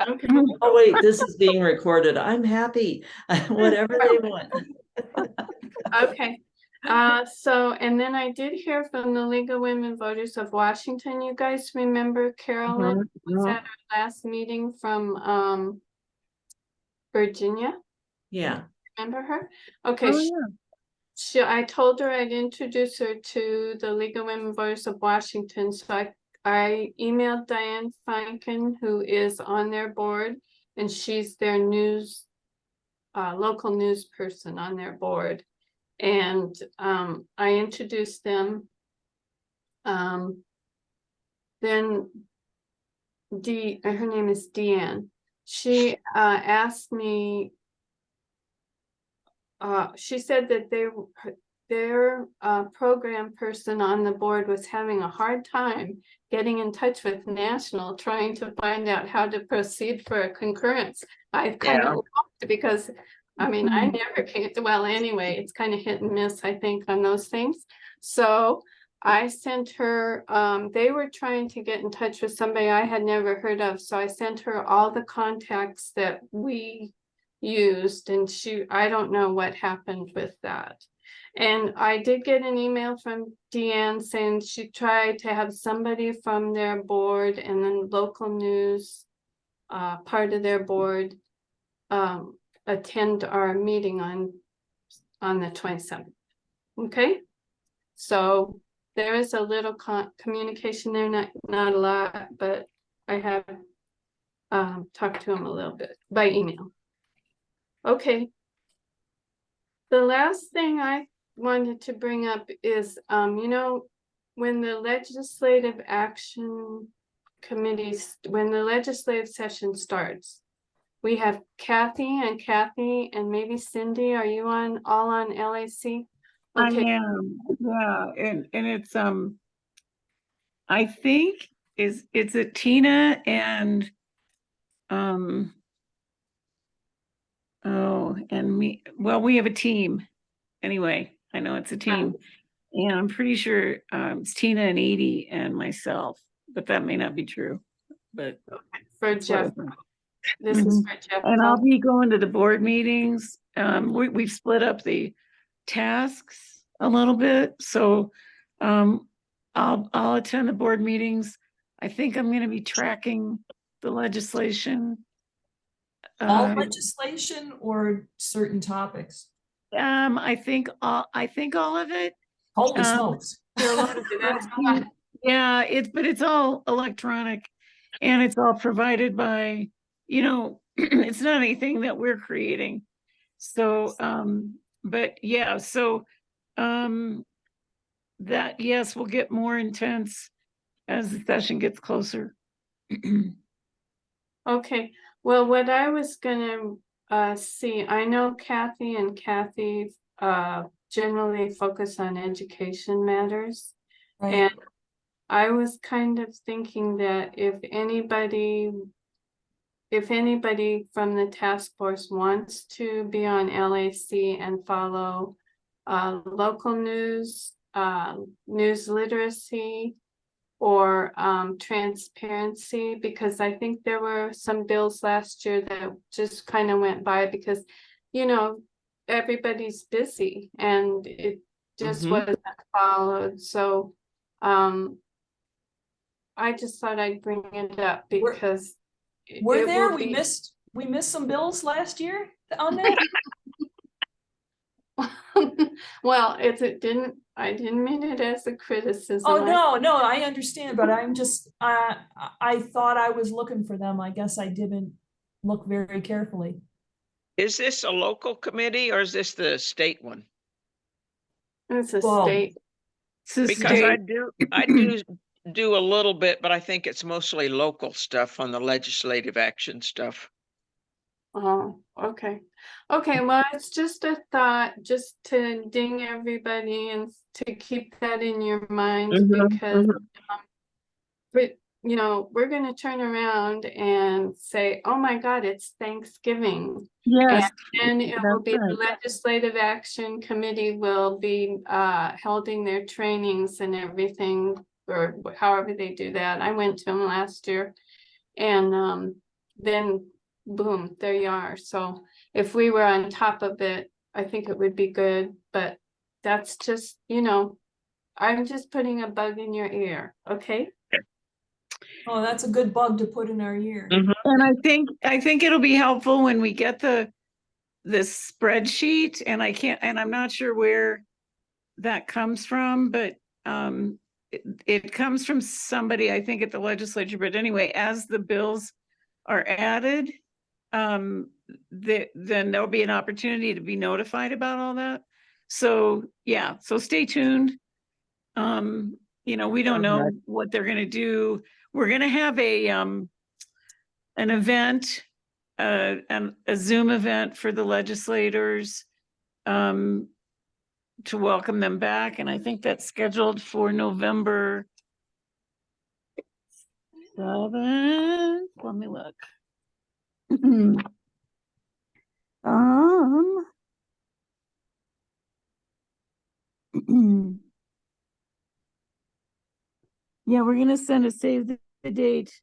Okay. Oh, wait, this is being recorded. I'm happy. Whatever they want. Okay. So, and then I did hear from the League of Women Voters of Washington. You guys remember Carolyn was at our last meeting from Virginia? Yeah, Remember her? Okay, Oh, yeah. I told her I'd introduce her to the League of Women Voters of Washington, so I emailed Diane Feinken, who is on their board, and she's their local news person on their board. And I introduced them. Then her name is Deanne. She asked me, she said that their program person on the board was having a hard time getting in touch with National, trying to find out how to proceed for a concurrence. I've kind of laughed because, I mean, I never came, well, anyway, it's kind of hit and miss, I think, on those things. So I sent her, they were trying to get in touch with somebody I had never heard of. So I sent her all the contacts that we used, and I don't know what happened with that. And I did get an email from Deanne saying she tried to have somebody from their board and then local news, part of their board, attend our meeting on the 27th. Okay, so there is a little communication there, not a lot, but I have talked to him a little bit by email. Okay. The last thing I wanted to bring up is, you know, when the legislative action committees, when the legislative session starts, we have Kathy and maybe Cindy. Are you all on LAC? I Okay. am, yeah, and it's I think it's a Tina and and me. Well, we have a team anyway. I know it's a team, and I'm pretty sure it's Tina and Edie and myself, but that may not be true. But For Jeff, this is for Jeff. and I'll be going to the board meetings. We've split up the tasks a little bit, so I'll attend the board meetings. I think I'm going to be tracking the legislation. All legislation or certain topics? I think all of it. Holy smokes. Yeah, it's all electronic, and it's all provided by, you know, it's not anything that we're creating. So, but yeah, so that, yes, will get more intense as the session gets closer. Okay, well, what I was gonna see, I know Kathy generally focus on education matters. Right. And I was kind of thinking that if anybody from the task force wants to be on LAC and follow local news, news literacy, or transparency, because I think there were some bills last year that just kind of went by because, you know, everybody's busy and it just wasn't followed. So I just thought I'd bring it up because we missed some bills last year on that. Well, I didn't mean it as a criticism. Oh, no, I understand, but I'm just, I thought I was looking for them. I guess I didn't look very carefully. Is this a local committee or is this the state one? It's a Well, state. Because I do a little bit, but I think it's mostly local stuff on the legislative action stuff. Oh, okay. Okay, well, it's just a thought, just to ding everybody and to keep that in your mind, because but you know, we're gonna turn around and say, oh my God, it's Thanksgiving. Yes. And it will be right. the Legislative Action Committee will be holding their trainings and everything, or however they do that. I went to them last year, and then boom, there you are. So if we were on top of it, I think it would be good, but that's just, you know, I'm just putting a bug in your ear, okay? Oh, that's a good bug to put in our ear. And I think it'll be helpful when we get this spreadsheet, and I'm not sure where that comes from, but it comes from somebody, I think, at the legislature. But anyway, as the bills are added, then there'll be an opportunity to be notified about all that. So yeah, so stay tuned. You know, we don't know what they're gonna do. We're gonna have an event, and a Zoom event for the legislators, to welcome them back, and I think that's scheduled for November 7th. Let me look. Yeah, we're gonna send a save the date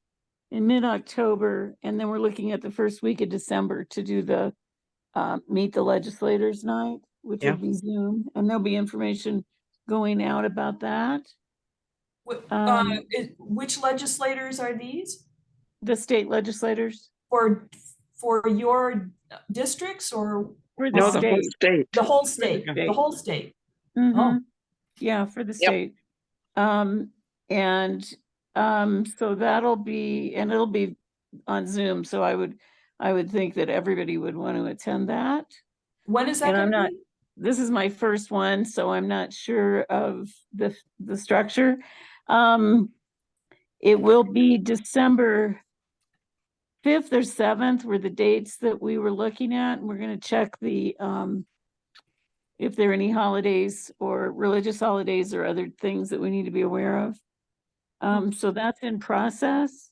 in mid-October, and then we're looking at the first week of December to do the Meet the Legislators Night, which will be Zoom, and there'll be information going out about that. Which legislators are these? The state legislators For your districts or? for No, the the whole state. state. The whole state, state. the whole state. Mhm. Yeah, for the Yep. state. So that'll be, and it'll be on Zoom, so I would think that everybody would want to attend that. When is that And I'm gonna not, be? this is my first one, so I'm not sure of the structure. It will be December 5th or 7th were the dates that we were looking at, and we're gonna check the if there are any holidays or religious holidays or other things that we need to be aware of. So that's in process.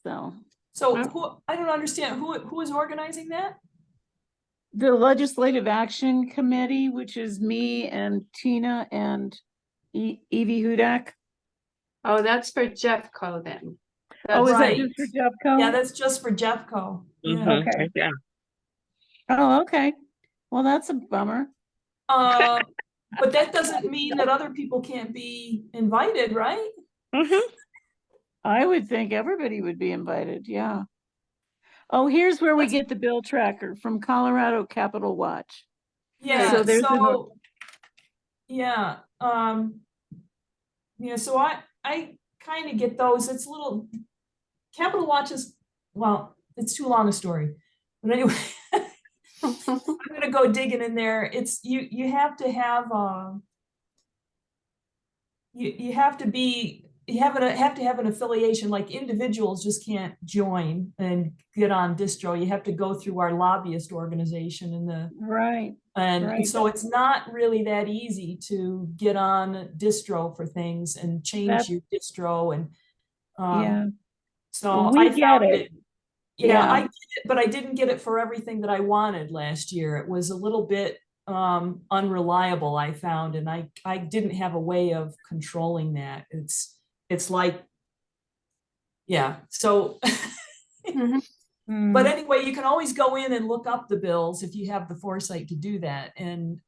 So So who, I don't understand, who is organizing that? the Legislative Action Committee, which is me and Tina and Evie Hudak. Oh, that's for Jeffco then. Oh, is that Right. just for Jeffco? Yeah, that's just for Jeffco. Yeah. Okay. Yeah. Oh, okay. Well, that's a bummer. But that doesn't mean that other people can't be invited, right? I would think everybody would be invited, yeah. Oh, here's where we get the bill tracker from Colorado Capital Watch. Yeah, So there's so, yeah, so I kind of get those. It's a little, Capital Watch is, well, it's too long a story. But anyway, I'm gonna go digging in there. It's, you have to have, you have to be, you have to have an affiliation, like individuals just can't join and get on distro. You have to go through our lobbyist organization right. and so it's not really that easy to get on distro for things and change your distro. And Yeah. so We I get found it. it. Yeah, Yeah. I get it, but I didn't get it for everything that I wanted last year. It was a little bit unreliable, I found, and I didn't have a way of controlling that. It's like, yeah, so but anyway, you can always go in and look up the bills if you have the foresight to do that, and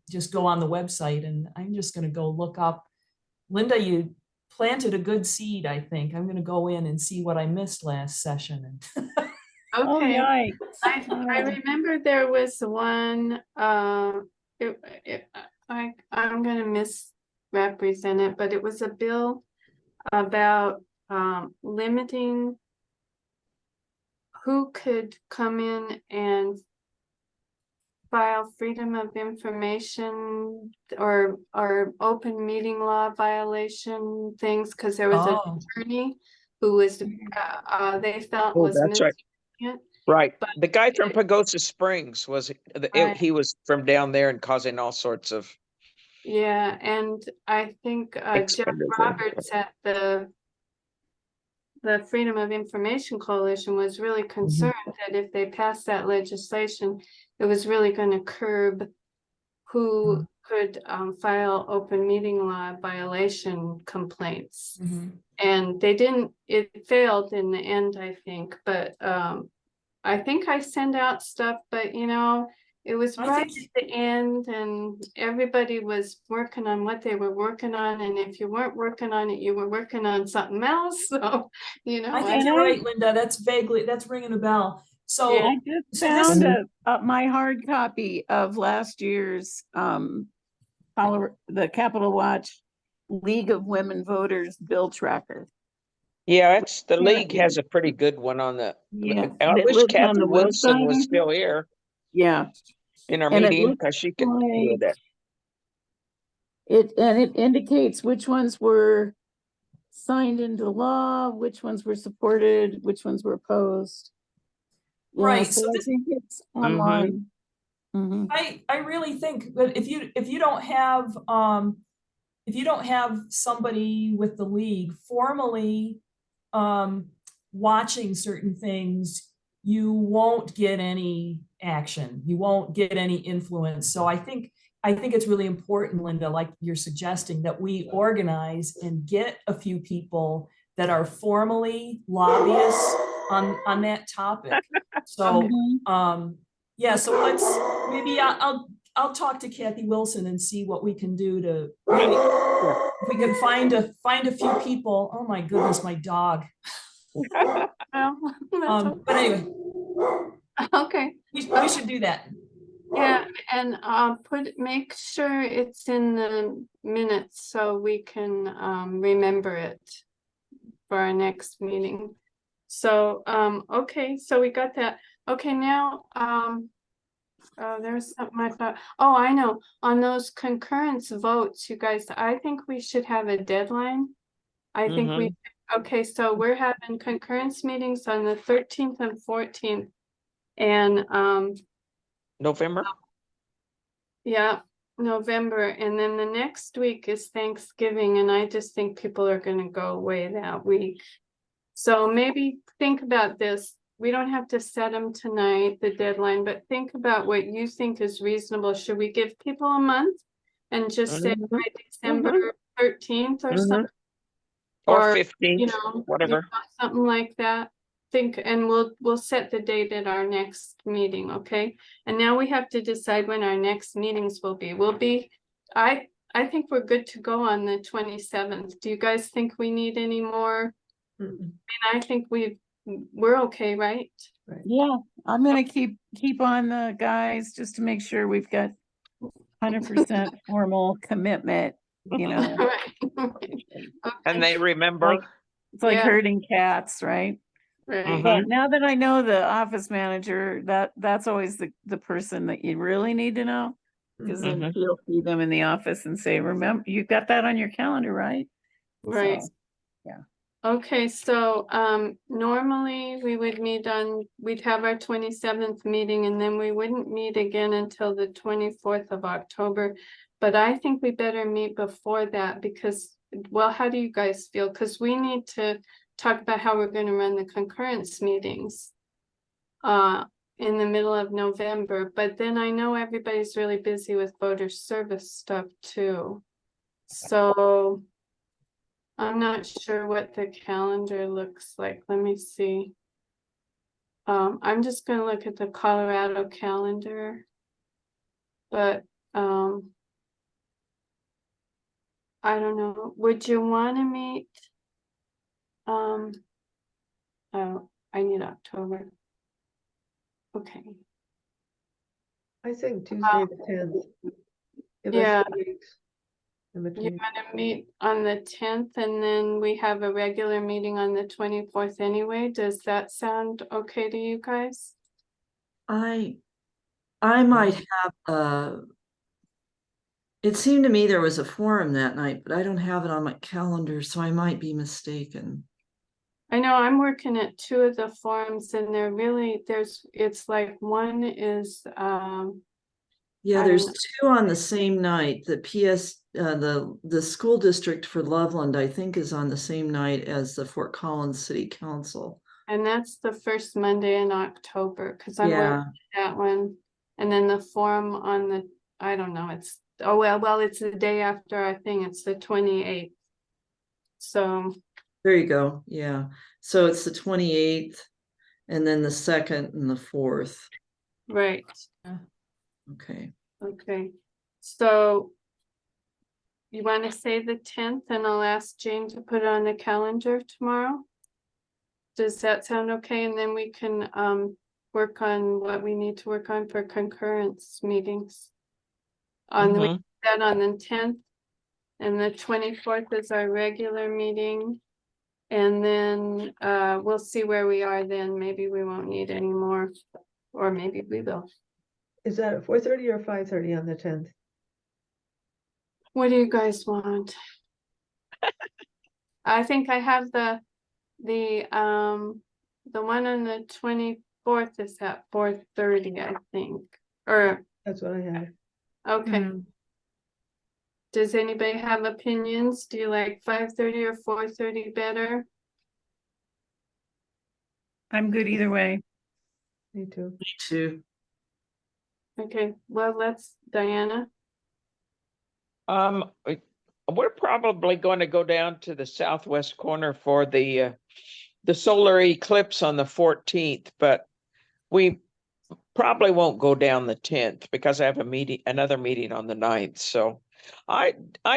just go on the website. And I'm just going to go look up. Linda, you planted a good seed, I think. I'm going to go in and see what I missed last session. Okay, nice. I remember there was one, I'm gonna misrepresent it, but it was a bill about limiting who could come in and file freedom of information or open meeting law violation things, because there was an attorney who was they felt Oh, was that's right. missing it. Right. But The guy from Pagosa Springs was, Right. he was from down there and causing all sorts of. Yeah, and I think Jeff Expenditure. Roberts at the Freedom of Information Coalition was really concerned that if they passed that legislation, it was really going to curb who could file open meeting law violation complaints. And they didn't, it failed in the end, I think, but I think I send out stuff, but you know, It was I right think- at the end and everybody was working on what they were working on. And if you weren't working on it, you were working on something else. So, you know, I think And you're I- right, Linda. That's ringing a bell. So, Yeah. I just so this- found my hard copy of last year's the Capitol Watch League of Women Voters Bill Tracker. Yeah, it's, the Yeah. league has a pretty good one on the, Yeah, I it wish lives on Kathy the Wilson website, I was think. still here Yeah, in our And it meeting, looks because she could hear like- that. it indicates which ones were signed into law, which ones were supported, which ones were opposed. Yeah, Right, so so I this- think it's online. Mhm. I really think that if you don't have somebody with the league formally watching certain things, you won't get any action. You won't get any influence. So I think it's really important, Linda, like you're suggesting, that we organize and get a few people that are formally lobbyists on that topic. So Mhm. yeah, so maybe I'll talk to Kathy Wilson and see what we can do to maybe, if we can find a few people. Oh my goodness, my dog. well, that's But anyway, okay. we should do that. Yeah, and make sure it's in the minutes so we can remember it for our next meeting. So okay, so we got that. Okay, now there's something I thought. Oh, I know. On those concurrence votes, you guys, I think we should have a deadline. I think we okay, so we're having concurrence meetings on the 13th and 14th. And November? yeah, November, and then the next week is Thanksgiving, and I just think people are gonna go away that week. So maybe think about this. We don't have to set them tonight, the deadline, but think about what you think is reasonable. Should we give people a month? And just say by December 13th or Mhm. something? Or You 15th, know, whatever. something like that. Think, and we'll set the date at our next meeting, okay? And now we have to decide when our next meetings will be. I think we're good to go on the 27th. Do you guys think we need any more? Mm-mm. And I think we're okay, right? Yeah, I'm gonna keep on the guys just to make sure we've got 100% formal commitment, you know. Right. And they remember. It's like Yeah. herding cats, right? Right. Mhm. But now that I know the office manager, that's always the person that you really need to know. Because then Mhm. you'll see them in the office and say, remember, you got that on your calendar, right? Right. So, yeah. Okay, so normally we'd have our 27th meeting and then we wouldn't meet again until the 24th of October. But I think we better meet before that because, well, how do you guys feel? Because we need to talk about how we're going to run the concurrence meetings in the middle of November. But then I know everybody's really busy with voter service stuff too. So I'm not sure what the calendar looks like. Let me see. I'm just gonna look at the Colorado calendar. But I don't know. Would you want to meet? Oh, I need October. Okay. I think Tuesday the 10th. Give us Yeah. 2 weeks in You between. want to meet on the 10th and then we have a regular meeting on the 24th anyway. Does that sound okay to you guys? I might have, it seemed to me there was a forum that night, but I don't have it on my calendar, so I might be mistaken. I know I'm working at 2 of the forums and they're really, it's like one is, Yeah, I there's don't 2 on the same night. The school district for Loveland, I think, is on the same night as the Fort Collins City Council. and that's the first Monday in October, because I'm Yeah, working that one. And then the forum on the, I don't know, it's the day after our thing, it's the 28th. So, there you go. Yeah. So it's the 28th and then the 2nd and the 4th. right. Okay. Okay, so you want to say the 10th and I'll ask Jane to put it on the calendar tomorrow? Does that sound okay? And then we can work on what we need to work on for concurrence meetings. On the, Mhm. that on the 10th, and the 24th is our regular meeting. And then we'll see where we are then. Maybe we won't need any more, or maybe we will. Is that at 4:30 or 5:30 on the 10th? What do you guys want? I think I have the one on the 24th is at 4:30, I think. Or That's what I have. okay. Mm. Does anybody have opinions? Do you like 5:30 or 4:30 better? I'm good either way. Me too. Me too. Okay, well, let's, Diana. We're probably going to go down to the southwest corner for the solar eclipse on the 14th, but we probably won't go down the 10th because I have another meeting on the 9th. So I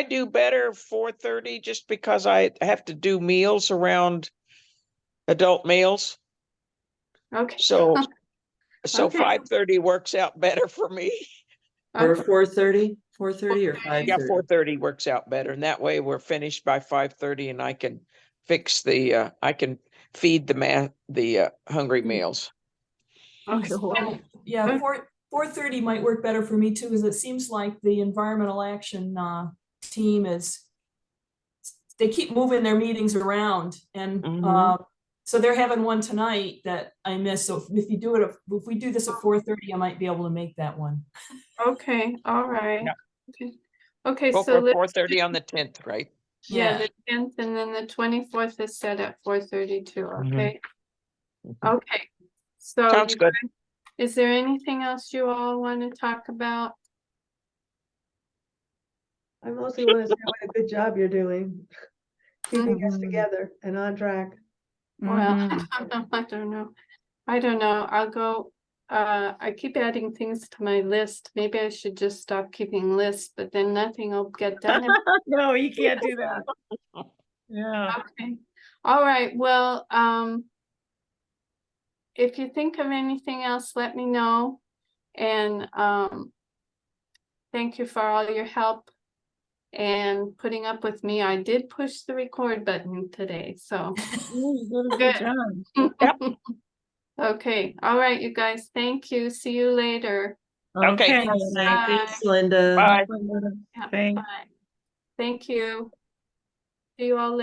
do better 4:30 just because I have to do meals around adult meals. Okay. So Okay. 5:30 works out better for me. Or Okay. 4:30, 4:30 or Yeah, 5:30? 4:30 works out better. And that way we're finished by 5:30 and I can fix I can feed the hungry meals. Okay. So, yeah, 4:30 might work better for me too, because it seems like the environmental action team they keep moving their meetings around, and Mhm. so they're having one tonight that I missed. So if you do it, if we do this at 4:30, I might be able to make that one. Okay, all right. Yeah. Okay. Okay, Go so for let's 4:30 on the 10th, right? yeah, the 10th and then the 24th is set at 4:32, okay? Mhm. Okay, so Sounds you good. guys, is there anything else you all want to talk about? I mostly want to say what a good job you're doing, keeping us Mhm. together and on track. Well, Mhm. I don't know, I'll go, I keep adding things to my list. Maybe I should just stop keeping lists, but then nothing will get done. No, you can't do that. Yeah. Okay, all right, well, if you think of anything else, let me know. And thank you for all your help and putting up with me. I did push the record button today, so You did a good job. Yep. okay, all right, you guys, thank you. See you later. Okay. Okay. Bye. Thanks, Linda. Bye. Yeah, Thanks. bye. Thank you. See you all later.